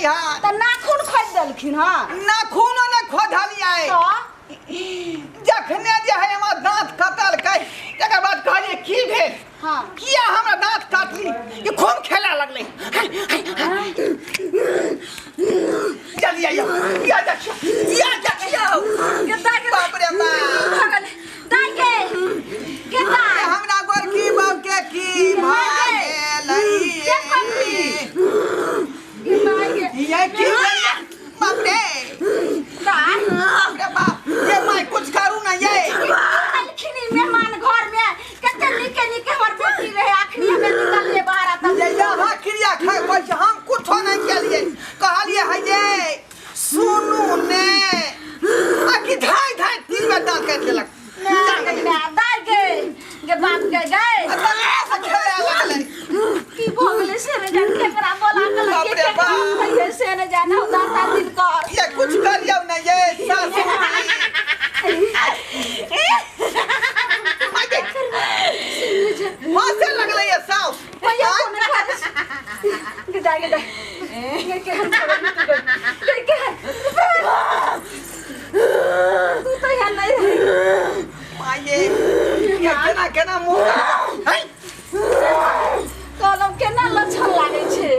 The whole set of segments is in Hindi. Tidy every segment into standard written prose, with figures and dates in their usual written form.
यहाँ तो नाखून खोद देलखिन हां नाखूनो ने खोदलिए तो जखने जे है हमर दांत कटल कै एकर बाद कहलिए की भेल हां किया हमरा दांत काटली ये खूब खेला लगले जल्दी आइयो या देखियो के दागे बाप रे बाप दागे के दागे हमरा गोरकी बाप के की भागे ये की बाप रे बाप ये मैं कुछ करूं ना ये अलखिनी मेहमान घर में कते निके निके हमर बेटी रहे आखिरी में निकल ले बाहर आता ये यहाँ क्रिया खाए कोई हम कुछ नहीं केलिए कहलिए है ये सुनू ने आखि धाई धाई तीन में दांत काट लेलक दागे के बाप के गए की भोगले से ने जान केकरा बोला के से ने जाना उदाता दिन कर ये कुछ करियो ना ये सासू मासे लगले ये सास भैया कोने कर के दागे दे के हम के तू तो यहाँ नहीं माये ये केना मुंह है कलम केना लक्षण लागे छे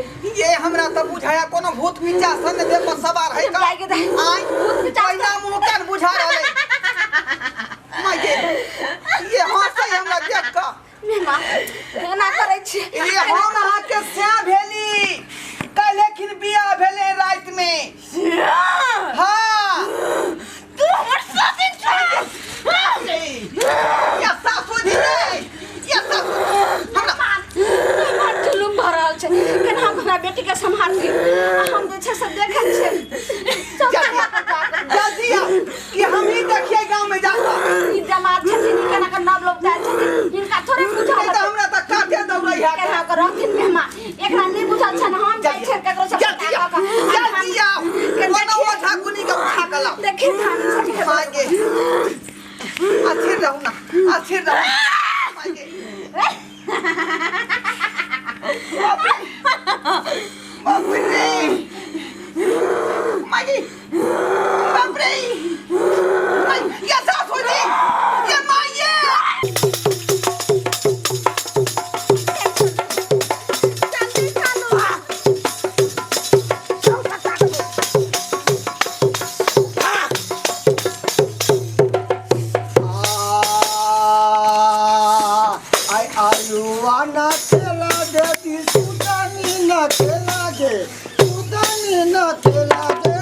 ये हमरा त बुझाया कोनो भूत पिचास सन दे पर सवार है का आई भूत पिचास पहिला मुंह कान बुझा रहले माये ये हंसे हमरा देख का मेमा केना करे छे ये हम अहाँ के स्या भेली काल्हे खिन बियाह भेले रात में हां तू हमर साथी छ या सासू जी या सासू हमरा जुलुम भरल छे केना हमरा बेटी के संभाल के हम जे छे सब देखै छे जल्दी आ कि हम ही देखिए गांव में जाता ई जमात छथिन केना के नव लोग जाय छथिन इनका थोड़े बुझा त हमरा त काटे दौड़ै है केना के रखिन मेहमान एकरा नहीं बुझल छन हम जाय छे केकरो से जल्दी आ कोनो ओझा गुनी के उठा के लाओ देखि खानी सब मागे अच्छे रहू ना अच्छे रहू मागे बाप रे मागे बाप रे ये सासू जी ये माये आयुवाना खेला देती सुदानी न खेला दे सुदानी न खेला दे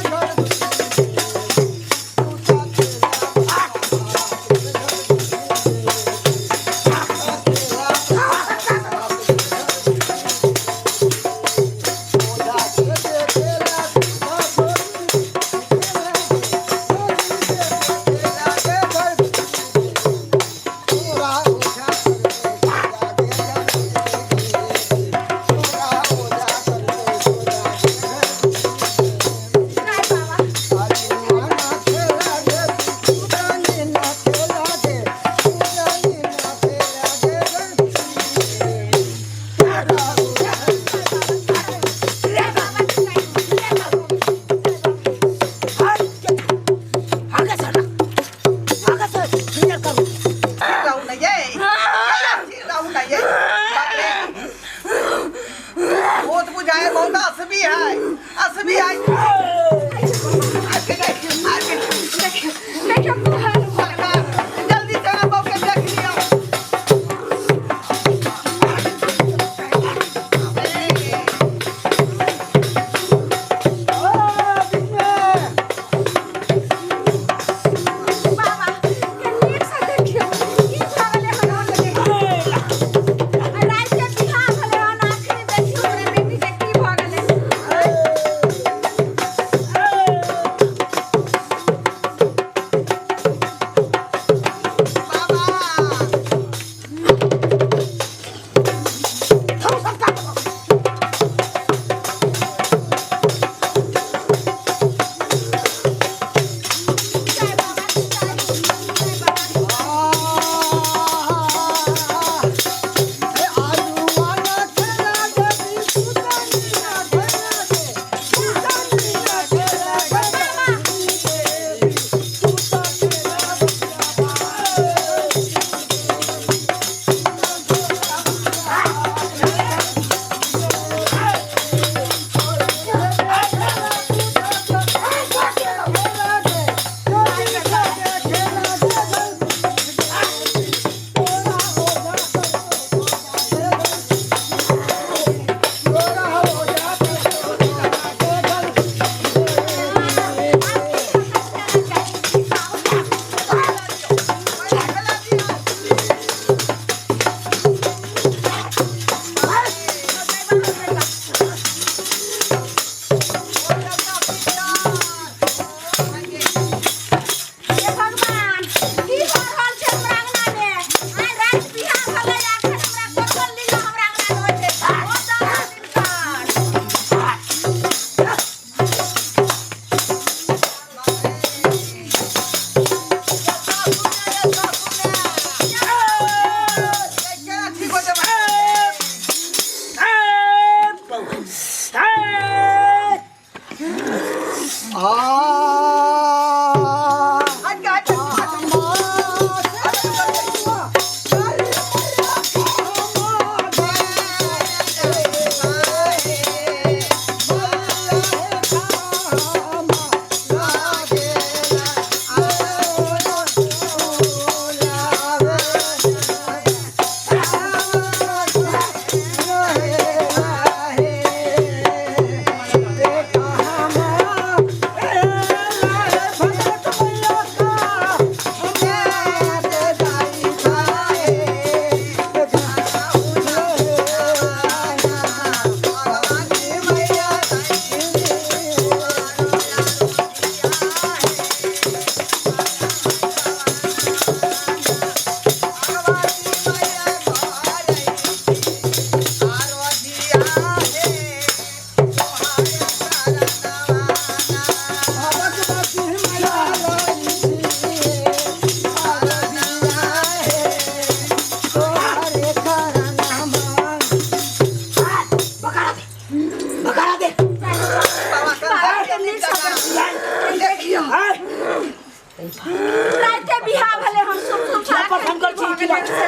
भी नहीं से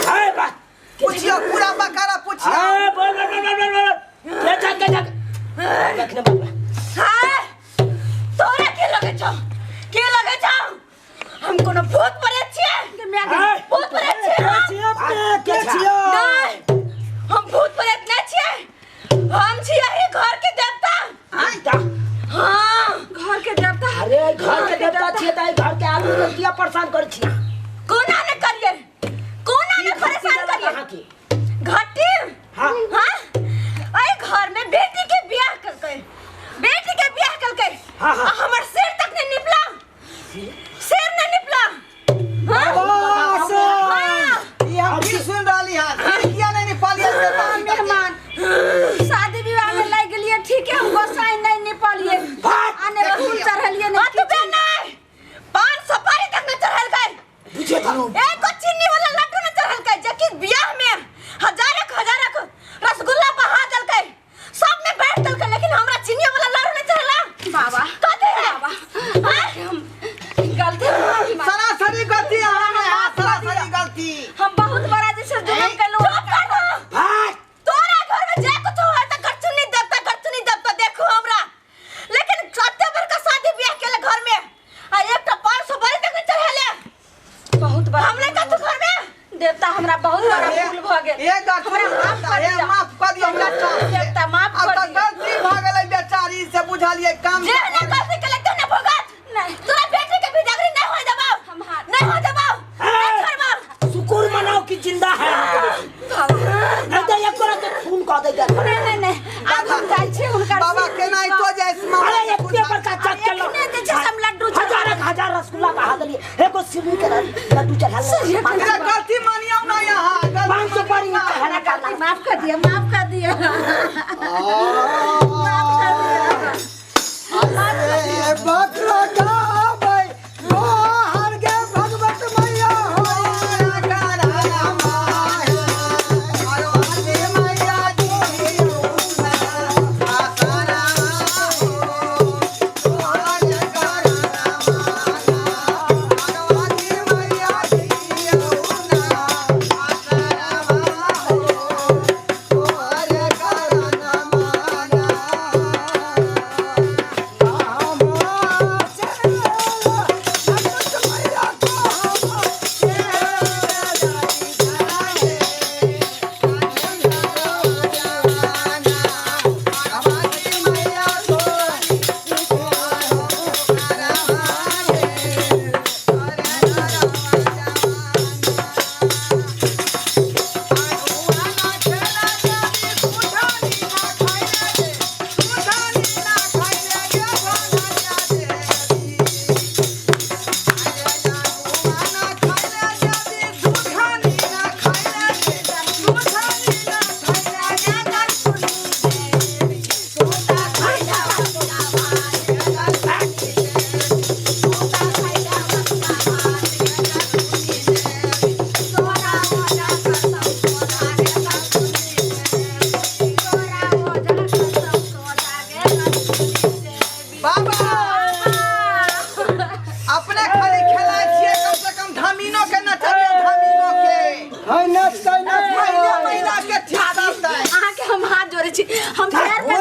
हाय बा पूछियो पूरा बकारा पूछियो हाय बोल ले जा देखने बाबा हाय तोरा के लगे छ हम कोनो भूत प्रेत छियै के मैं भूत प्रेत छियै के छियो नहीं हम भूत प्रेत नहीं छियै हम छियै ही घर के देवता हां घर के देवता अरे घर के देवता छियै त घर के आदमी के किया परेशान कर छी कोना ने करिए कोना ने परेशान करिए घटी हां हां ओए घर में बेटी के बियाह करके हां हां हमर सिर तक नहीं निपला सिर नहीं निपला बस ये हम की सुन रहली हां फिर किया नहीं निपालिया मेहमान शादी विवाह में लग गेलिए ठीक है हम गोसाई नहीं निपालिए आने फूल चढ़लिए नहीं तू बे नहीं पान सुपारी तक न चढ़ल गए पूछे थानो एक चीनी वाला लड्डू न चढ़ल गए जबकि बियाह में हजारों रसगुल्ला बहा दल गए सब में बैठ दल गए लेकिन हमरा चीनी वाला लड्डू न चढ़ला बाबा कहते हैं बाबा हम गलती सरासरी गलती हमें हां सरासरी गलती हम बहुत बड़ा जैसे जुल्म कर लो भाग तोरा घर में जे कुछ होय त गचुनी देवता देखो हमरा लेकिन सत्य भर का शादी ब्याह केले घर में आ एक तो 500 बड़ी तक चढ़ेले बहुत बड़ा हमने का तू घर में देवता हमरा बहुत बड़ा भूल भ गेल ए गलती माफ कर दियो हमरा देवता माफ कर अब गलती भ गेलै बेचारी से बुझलिए काम जे ने गलती केले त ने भगत नहीं तोरा बेटी के बिदागरी नहीं होय देबो हम नहीं हो देबो नहीं करबो शुक्र मनाओ कि जिंदा है नहीं तो एक बार तो खून कह दे नहीं अब हम जाय छी उनका बाबा के नहीं तो जैसे अरे एक पेपर का चक के लो ने दे छ हम लड्डू हजार रसगुल्ला बहा दलिए एको सिरनी के लड्डू चढ़ा ले मेरा गलती मानियो ना यहां 500 पारी चढ़ाना करना माफ कर दिया माफ कर दिया अरे बकरा गाबै ओ हर गे भगवत मैया हो करा माय आयो हरे मैया जी आसरा हो हर करा माना आयो हरे मैया जी आसरा हो हर करा माना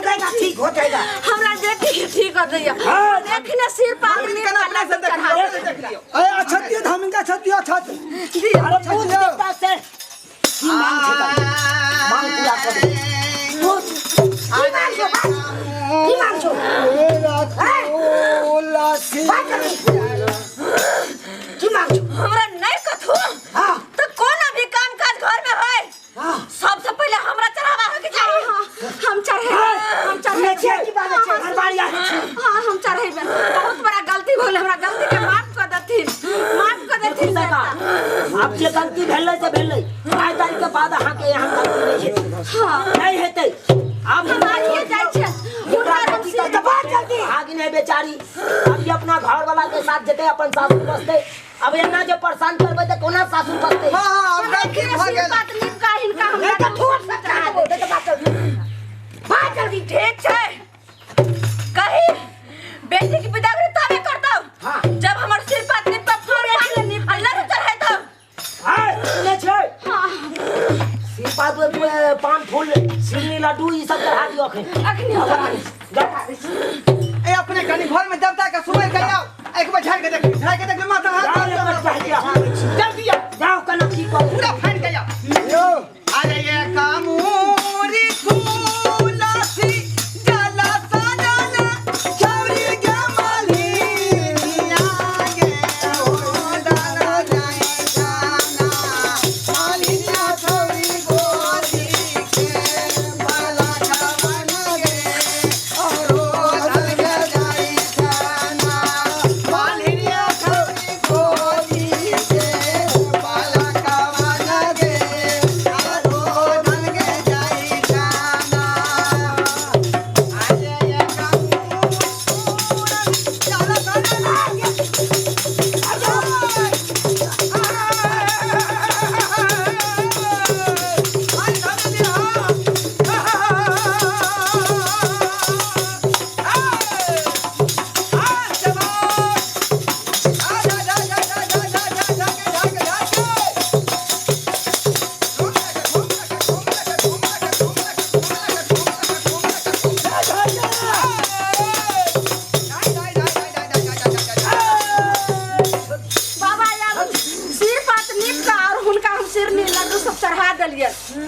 हमरा ठीक कर दैया देखने सिर पानी में काला से चढ़ा अरे अछतियो धमिंगा छतियो छत अरे पूछ देवता से की मांग छे मांग पूरा कर दे की मांग छो की मांग छो हमरा नहीं कथू हां तो कोनो भी काम काज घर में होय सबसे पहले हमरा चढ़ावा हो के चाहिए हम चढ़े की बात है घर बाड़ी आ हां हम चढ़े बहुत बड़ा गलती भइल हमरा गलती के माफ कर देथिन अब जे गलती भेलै से भेलै 5 तारीख के बाद अहाँ के यहाँ गलती नहीं है हां नहीं हेतै अब हम आगे जाय छै उनका गलती का दबा जल्दी आगे नहीं बेचारी अब ये अपना घर वाला के साथ जते अपन सासू बसते अब एना जो परेशान करबे त कोना सासू बसते हां अब गलती भ गेल बात निपका हिनका हम नहीं तो ठोक से चढ़ा दे तो बात जल्दी ठीक छै कही बेटी की बिदागरी तबे कर दो हां जब हमर सिर पर निपा फोड़ अल्लाह से चढ़ाई दो पान फूल सिरनी लड्डू ई सब चढ़ा दियो अखनी हमरा ए अपने कनी घर में देवता के सुबह के आओ एक बार झाड़ के देख माथा हाथ जल्दी जाओ कना की कर पूरा फाइन के आओ अरे ये कामूरी फूलासी गला सजना चौरी के माली आगे ओ दाना जाए जाना माली ना चौरी गोदी के बाला खावन गे और ढल के जाए जाना माली ना चौरी गोदी के बाला खावन गे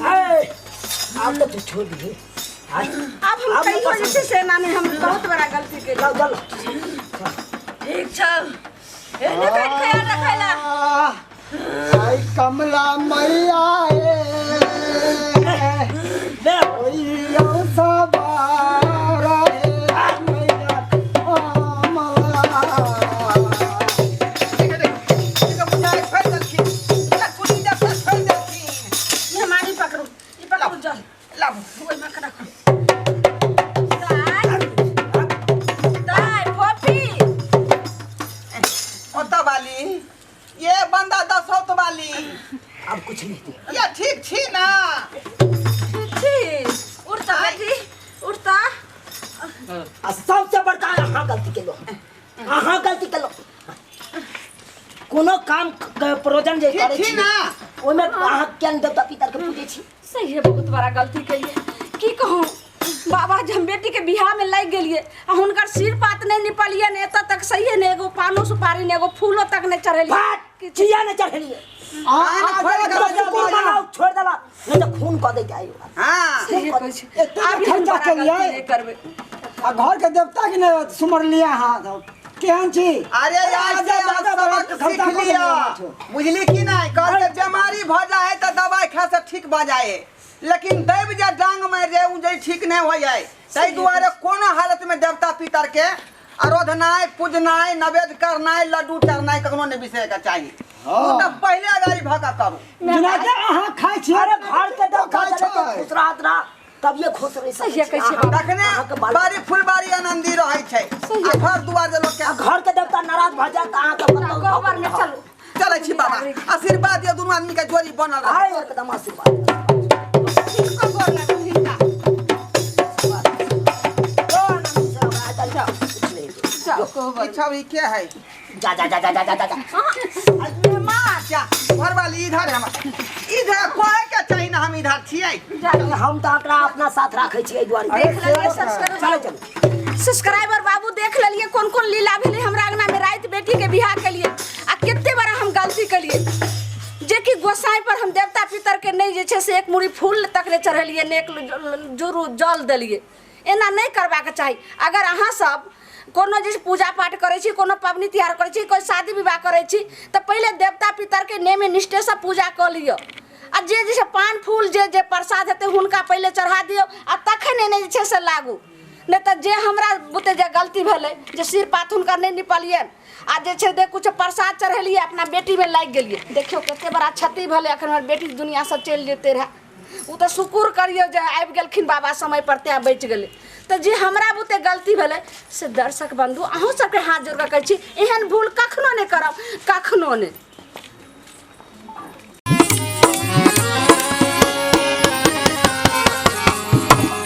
आप तो छोड़ दिए अब हम कई वजह से सेना ने हम बहुत बड़ा गलती के चल ठीक छ एने कट खया रखैला आई कमला मैया ले ओइयो सवारा मैया हमारी पकड़ो ये पकड़ो जल लाभ ओइ में खड़ा दाई फोफी ओता वाली ये बंदा 10 वाली अब कुछ नहीं दे ये ठीक छी ना ठीक उड़ता बेटी उड़ता सबसे बड़का अहाँ गलती केलो अहाँ गलती केलो कोनो काम के प्रोजन जे करे ठीक छी ना ओइ में अहाँ केन देवता पितर के पूजे छी सही है बहुत बड़ा गलती कहिए की कहूँ बाबा जब बेटी के बिहार में लग गेलिए आ हुनकर सिर पात नहीं निपलिए ने एत तक सही है ने एगो पानो सुपारी ने एगो फूलो तक नहीं चढ़ेलिए बात चिया ने चढ़ेलिए छोड़ देला नहीं तो खून क दे जाए हां सही है कुछ आप खर्चा करिए करबे आ घर के देवता के ने सुमर लिया हां केहन छी अरे यार से सबक सीख लिया बुझली कि नहीं कल के बीमारी भ जाए त दवाई खा से ठीक भ जाए लेकिन दैव जे डांग में रे उ जे ठीक नहीं हो जाए तै दुआरे कोनो हालत में देवता पितर के आराधनाय पूजनाय नैवेद्य करनाय लड्डू चढ़नाय कखनो नहीं बिसरे के चाहिए उ त पहले अगाड़ी भका करू बिना के अहाँ खाइ छी अरे घर के देवता चले तो खुश रहत रहा तब ये खुश रह सही है कैसे तखने बारी फुलबारी आनंदी रहै छै आ घर दुआर जे लोग के घर के देवता नाराज भ जात अहाँ के गोबर में चलो चलै छी बाबा आशीर्वाद दियो दुनू आदमी के जोड़ी बनल रहे हाय एकदम आशीर्वाद को गोर लगा हिंदा जाओ को ई छवि के है जा जा जा जा जा जा जा अरे मां क्या घर वाली इधर है इधर कोई के चाहिए ना हम इधर छियै हम तो एकरा अपना साथ राखै छियै द्वारी देख लेलिए सब्सक्राइबर सब्सक्राइबर बाबू देख लेलिए कौन कौन लीला भेले हमरा अंगना में रात बेटी के बियाह के लिए आ कितने बड़ा हम गलती के लिए जे कि गोसाई पर हम देवता पितर के नहीं जे छे से एक मुड़ी फूल तक ने चढ़लिए ने एक जुरू जल देलिए एना नहीं करबा के चाही अगर अहाँ सब कोनो जे पूजा पाठ करे छी कोनो पबनी त्योहार करे छी कोई शादी विवाह करे छी तो पहले देवता पितर के नेम निष्ठे से पूजा कर लियो आ जे जैसे पान फूल जे जे प्रसाद हेते हुनका पहले चढ़ा दियो आ तखन ने जे छे से लागू नहीं तो जे हमरा बुते जे गलती भेले जे सिर पात हुनकर नहीं निपलिए आ जे छे दे कुछ प्रसाद चढ़ेलिए अपना बेटी में लाग गेलिए देखियो कते बड़ा क्षति भेले अखन हमर बेटी दुनिया से चल जेते रहे उ तो शुक्र करियो जे आबि गेलखिन बाबा समय पर ते बच गेले तो जे हमरा बुते गलती भेले से दर्शक बंधु अहूँ सबके हाथ जोड़ के कहै छी एहन भूल कखनो नहीं करब कखनो नहीं।